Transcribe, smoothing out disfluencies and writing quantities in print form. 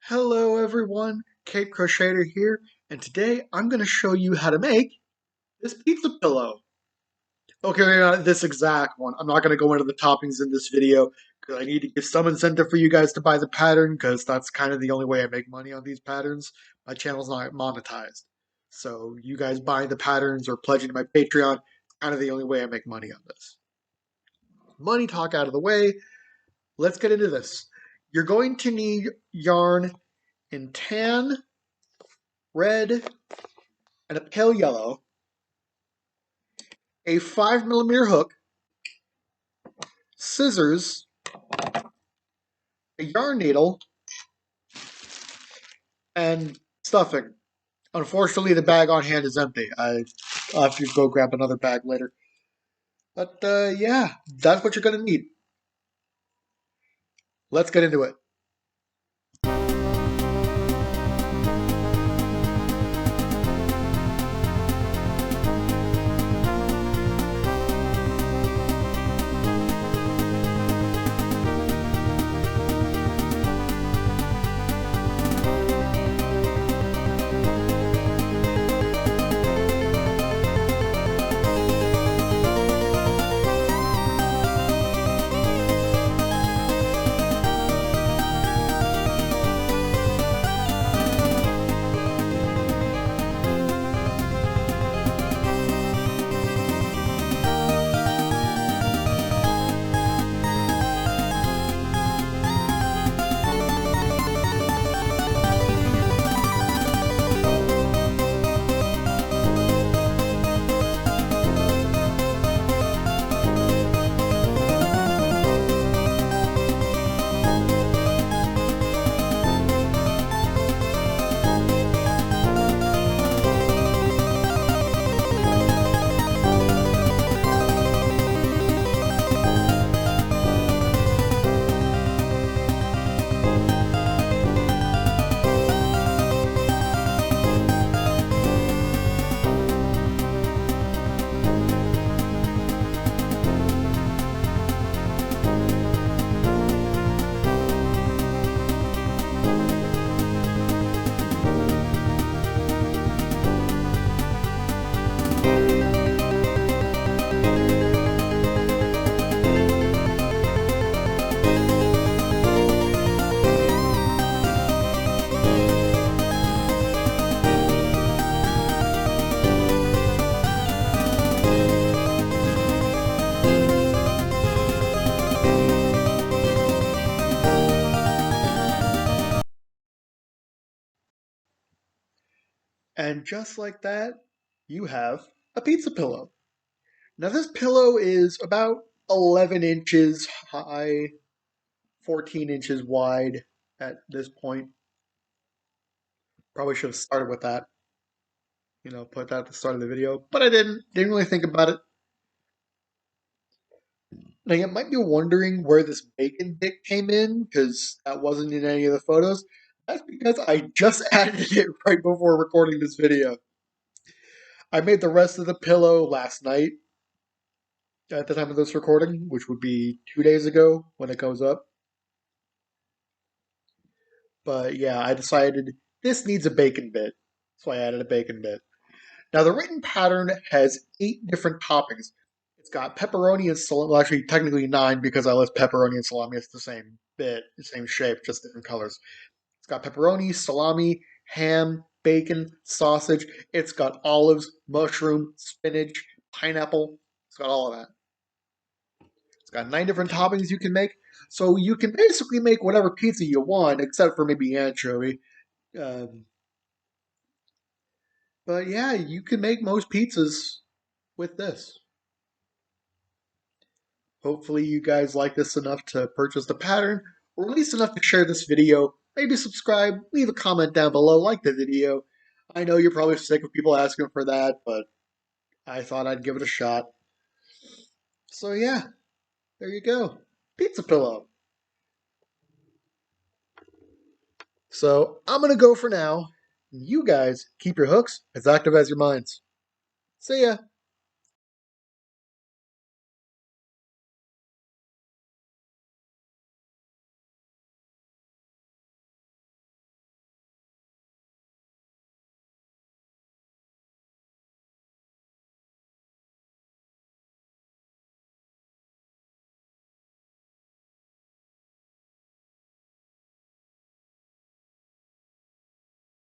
Hello everyone, Crochetder here, and today I'm going to show you how to make this pizza pillow. Okay, maybe not this exact one. I'm not going to go into the toppings in this video because I need to give some incentive for you guys to buy the pattern because that's kind of the only way I make money on these patterns. My channel's not monetized. So you guys buying the patterns or pledging to my Patreon, kind of the only way I make money on this. Money talk out of the way, let's get into this. You're going to need yarn in tan, red, and a pale yellow, a 5mm hook, scissors, a yarn needle, and stuffing. Unfortunately, the bag on hand is empty. I'll have to go grab another bag later. But yeah, that's what you're going to need. Let's get into it. And just like that, you have a pizza pillow. Now this pillow is about 11 inches high, 14 inches wide at this point. Probably should have started with that. Put that at the start of the video, but I didn't really think about it. Now you might be wondering where this bacon bit came in, because that wasn't in any of the photos. That's because I just added it right before recording this video. I made the rest of the pillow last night at the time of this recording, which would be 2 days ago when it goes up. But yeah, I decided this needs a bacon bit, so I added a bacon bit. Now the written pattern has 8 different toppings. It's got pepperoni and salami. Well, actually, technically 9 because I list pepperoni and salami. It's the same bit, the same shape, just different colors. It's got pepperoni, salami, ham, bacon, sausage. It's got olives, mushroom, spinach, pineapple. It's got all of that. It's got 9 different toppings you can make. So you can basically make whatever pizza you want, except for maybe anchovy. Um, but yeah, you can make most pizzas with this. Hopefully you guys like this enough to purchase the pattern, or at least enough to share this video. Maybe subscribe, leave a comment down below, like the video. I know you're probably sick of people asking for that, but I thought I'd give it a shot. So yeah, there you go. Pizza pillow. So I'm going to go for now. You guys keep your hooks as active as your minds. See ya.